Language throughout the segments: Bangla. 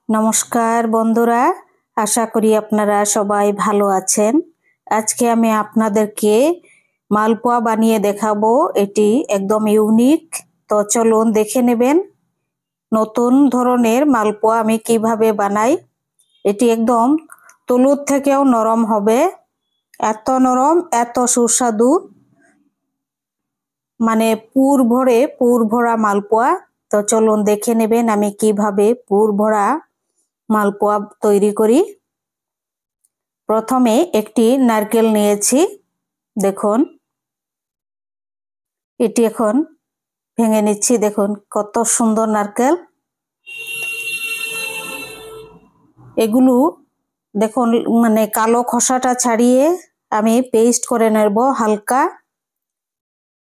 নমস্কার বন্ধুরা, আশা করি আপনারা সবাই ভালো আছেন। আজকে আমি আপনাদেরকে মালপোয়া বানিয়ে দেখাবো। এটি একদম ইউনিক, তো চলুন দেখে নেবেন নতুন ধরনের মালপোয়া আমি কিভাবে বানাই। এটি একদম তুলুর থেকেও নরম হবে, এত নরম, এত সুস্বাদু, মানে পুর ভরা মালপোয়া। তো চলুন দেখে নেবেন আমি কিভাবে পুর ভরা মালপোয়া তৈরি করি। প্রথমে একটি নারকেল নিয়েছি, দেখুন এটি এখন ভেঙে নিচ্ছি। দেখুন কত সুন্দর নারকেল। এগুলো দেখুন মানে কালো খোসাটা ছাড়িয়ে আমি পেস্ট করে নেব হালকা,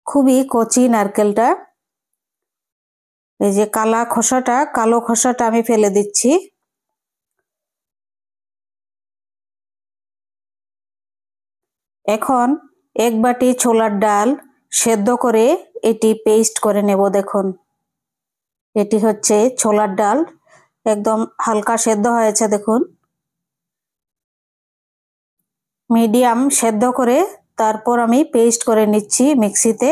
খুবই কচি নারকেলটা। এই যে কালো খোসাটা আমি ফেলে দিচ্ছি। এখন এক বাটি ছোলার ডাল সেদ্ধ করে এটি পেস্ট করে নেব। দেখুন এটি হচ্ছে ছোলার ডাল, একদম হালকা সেদ্ধ হয়েছে। দেখুন মিডিয়াম সেদ্ধ করে তারপর আমি পেস্ট করে নিচ্ছি মিক্সিতে।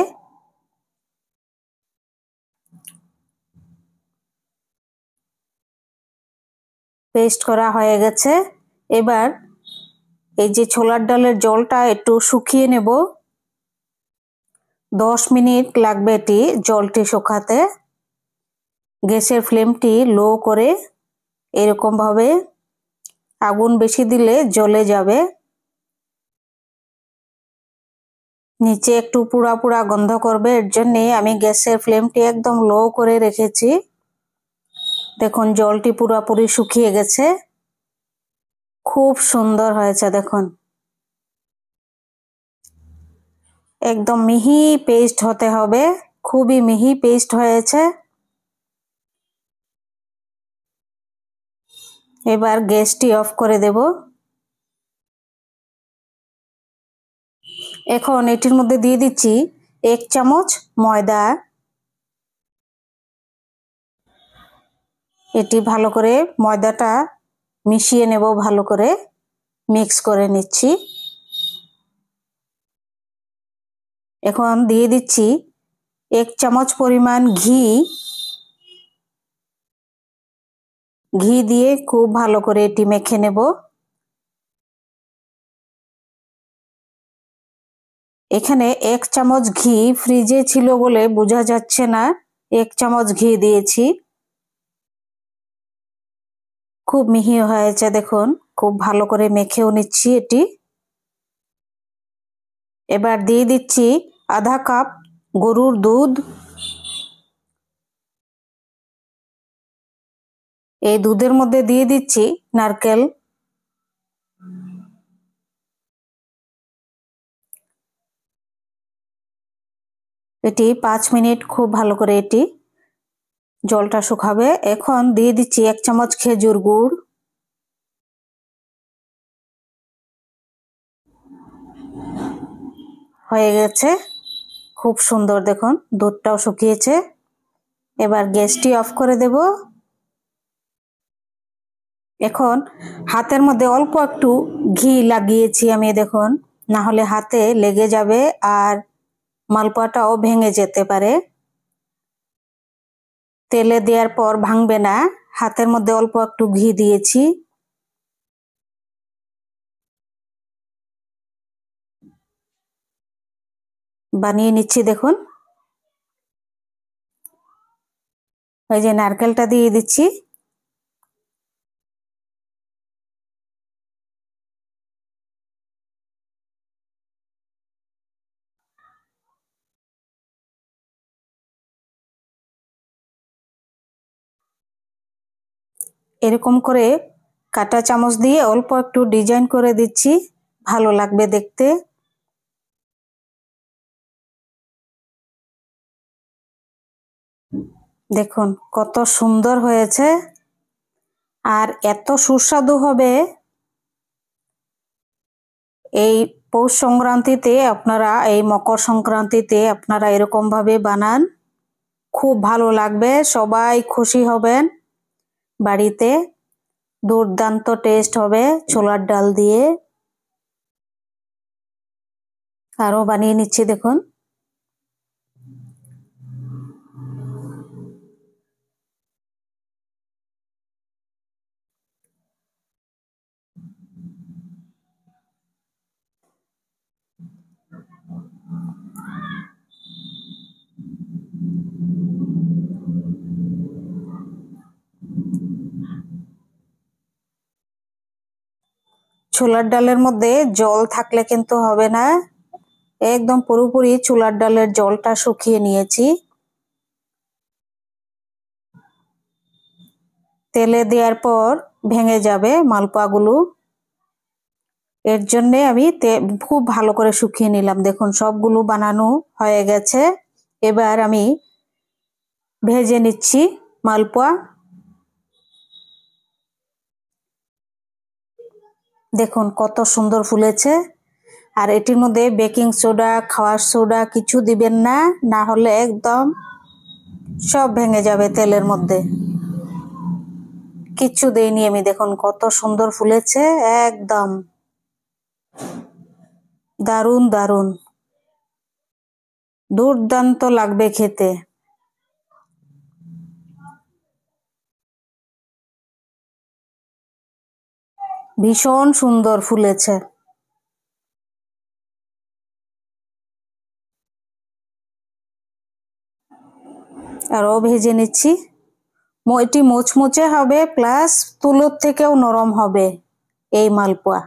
পেস্ট করা হয়ে গেছে। এবার এই যে ছোলার ডালের জলটা একটু শুকিয়ে নেব। 10 মিনিট লাগবে এটি জলটি শুকাতে। গ্যাসের ফ্লেমটি লো করে এরকম ভাবে, আগুন বেশি দিলে জ্বলে যাবে, নিচে একটু পুড়া পুড়া গন্ধ করবে। এর জন্যে আমি গ্যাসের ফ্লেমটি একদম লো করে রেখেছি। দেখুন জলটি পুরোপুরি শুকিয়ে গেছে, খুব সুন্দর হয়েছে। দেখুন একদম মিহি পেস্ট হতে হবে, খুবই মিহি পেস্ট হয়েছে। এবার গ্যাসটি অফ করে দেব। এখন এটির মধ্যে দিয়ে দিচ্ছি 1 চামচ ময়দা। এটি ভালো করে ময়দাটা মিশিয়ে নেব, ভালো করে মিক্স করে নিচ্ছি। এখন দিয়ে দিচ্ছি 1 চামচ পরিমাণ ঘি। ঘি দিয়ে খুব ভালো করে এটি মেখে নেব। এখানে 1 চামচ ঘি ফ্রিজে ছিল বলে বোঝা যাচ্ছে না, 1 চামচ ঘি দিয়েছি। খুব মিহি হয়েছে, দেখুন খুব ভালো করে মেখেও নিচ্ছি এটি। এবার দিয়ে দিচ্ছি আধা কাপ গরুর দুধ। এই দুধের মধ্যে দিয়ে দিচ্ছি নারকেল। এটি 5 মিনিট খুব ভালো করে এটি জলটা শুকাবে। এখন দিয়ে দিচ্ছি 1 চামচ খেজুর গুড়। হয়ে গেছে, খুব সুন্দর। দেখুন দুধটাও শুকিয়েছে। এবার গ্যাসটি অফ করে দেব। এখন হাতের মধ্যে অল্প একটু ঘি লাগিয়েছি আমি, দেখুন, না হলে হাতে লেগে যাবে আর মালপোয়াটাও ভেঙে যেতে পারে। তেলে দেওয়ার পর ভাঙবে না, হাতের মধ্যে অল্প একটু ঘি দিয়েছি। বানিয়ে নিচ্ছি। দেখুন ওই যে নারকেলটা দিয়ে দিচ্ছি। এরকম করে কাঁটা চামচ দিয়ে অল্প একটু ডিজাইন করে দিচ্ছি, ভালো লাগবে দেখতে। দেখুন কত সুন্দর হয়েছে আর এত সুস্বাদু হবে। এই পৌষ সংক্রান্তিতে আপনারা, এই মকর সংক্রান্তিতে আপনারা এরকম ভাবে বানান, খুব ভালো লাগবে, সবাই খুশি হবেন বাড়িতে। দুর্দান্ত টেস্ট হবে ছোলার ডাল দিয়ে। আরো বানিয়ে নিচ্ছি দেখুন। ছোলার ডালের মধ্যে জল থাকলে কিন্তু হবে না, একদম পুরোপুরি ছোলার ডালের জলটা শুকিয়ে নিয়েছি। তেলে দেওয়ার পর ভেঙে যাবে মালপোয়াগুলো, এর জন্যে আমি খুব ভালো করে শুকিয়ে নিলাম। দেখুন সবগুলো বানানো হয়ে গেছে। এবার আমি ভেজে নিচ্ছি মালপোয়া। দেখুন কত সুন্দর ফুলেছে। আর এটির মধ্যে বেকিং সোডা, খাওয়ার সোডা কিছু দিবেন না, না হলে একদম সব ভেঙে যাবে তেলের মধ্যে। কিচ্ছু দেইনি আমি, দেখুন কত সুন্দর ফুলেছে, একদম দারুণ দারুণ, দুর্দান্ত লাগবে খেতে। ভীষণ সুন্দর ফুলেছে। আরও ভেজে নিচ্ছি। এটি মোচমোচে হবে, প্লাস তুলোর থেকেও নরম হবে এই মালপোয়া।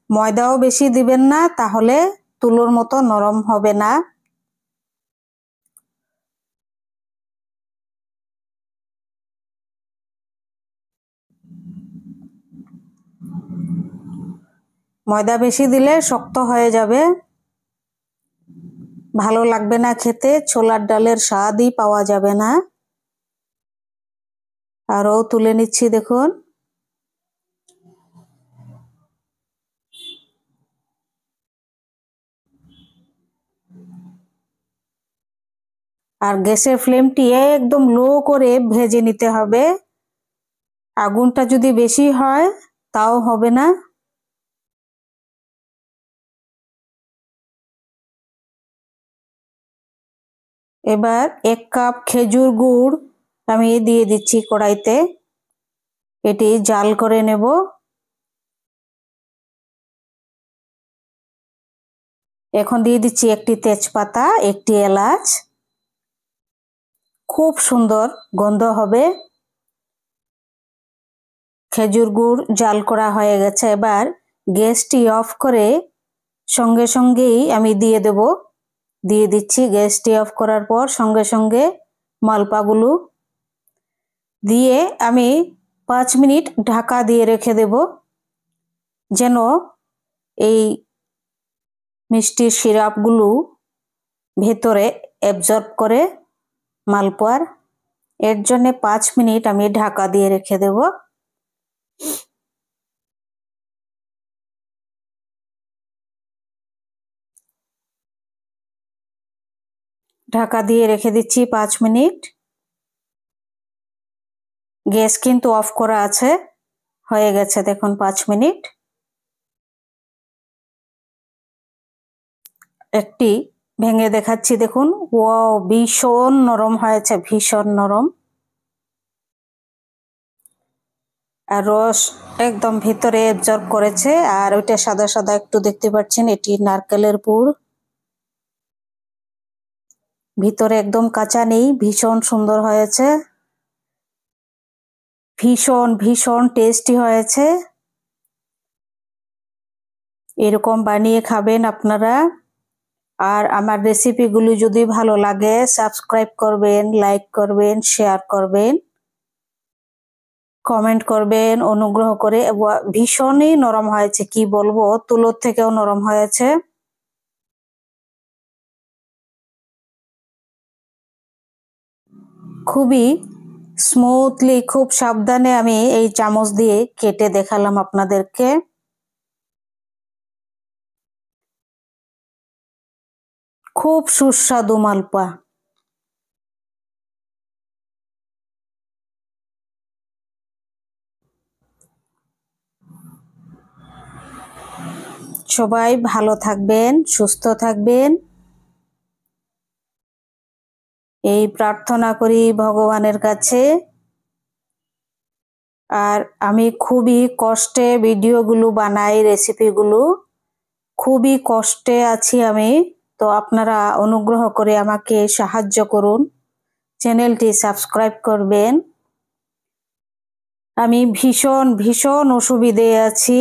ময়দাও বেশি দিবেন না, তাহলে তুলোর মতো নরম হবে না। ময়দা বেশি দিলে শক্ত হয়ে যাবে, ভালো লাগবে না খেতে, ছোলার ডালের স্বাদই পাওয়া যাবে না। আরও তুলে নিচ্ছি দেখুন। আর গ্যাসের ফ্লেমটি একদম লো করে ভেজে নিতে হবে। আগুনটা যদি বেশি হয় তাও হবে না। এবার 1 কাপ খেজুর গুড় আমি দিয়ে দিচ্ছি কড়াইতে, এটি জাল করে নেব। এখন দিয়ে দিচ্ছি একটি তেজপাতা, একটি এলাচ, খুব সুন্দর গন্ধ হবে। খেজুর গুড় জাল করা হয়ে গেছে। এবার গ্যাসটি অফ করে সঙ্গে সঙ্গেই আমি দিয়ে দিচ্ছি। গ্যাসটি অফ করার পর সঙ্গে সঙ্গে মালপাগুলো দিয়ে আমি 5 মিনিট ঢাকা দিয়ে রেখে দেব, যেন এই মিষ্টির সিরাপগুলো ভেতরে অ্যাবজর্ব করে মালপোয়ার। এর জন্য 5 মিনিট আমি ঢাকা দিয়ে রেখে দেব। ঢাকা দিয়ে রেখে দিচ্ছি 5 মিনিট। গ্যাস কিন্তু অফ করা আছে, হয়ে গেছে দেখুন 5 মিনিট। একটি ভেঙে দেখাচ্ছি দেখুন, ওয়াও ভীষণ নরম হয়েছে, ভীষণ নরম। আর রস একদম ভিতরে অ্যাবজর্ব করেছে। আর ওইটা সাদা সাদা একটু দেখতে পাচ্ছেন, এটি নারকেলের পুর, ভিতরে একদম কাঁচা নেই, ভীষণ সুন্দর হয়েছে, ভীষণ ভীষণ টেস্টি হয়েছে। এরকম বানিয়ে খাবেন আপনারা। আর আমার রেসিপিগুলি যদি ভালো লাগে সাবস্ক্রাইব করবেন, লাইক করবেন, শেয়ার করবেন, কমেন্ট করবেন অনুগ্রহ করে। ভীষণই নরম হয়েছে, কি বলবো, তুলোর থেকেও নরম হয়েছে। খুবই স্মুথলি, খুব সাবধানে আমি এই চামচ দিয়ে কেটে দেখালাম আপনাদেরকে। খুব সুস্বাদু মালপোয়া। সবাই ভালো থাকবেন, সুস্থ থাকবেন এই প্রার্থনা করি ভগবানের কাছে। আর আমি খুবই কষ্টে ভিডিওগুলো বানাই, রেসিপিগুলো খুবই কষ্টে আছি আমি। তো আপনারা অনুগ্রহ করে আমাকে সাহায্য করুন, চ্যানেলটি সাবস্ক্রাইব করবেন। আমি ভীষণ অসুবিধে আছি।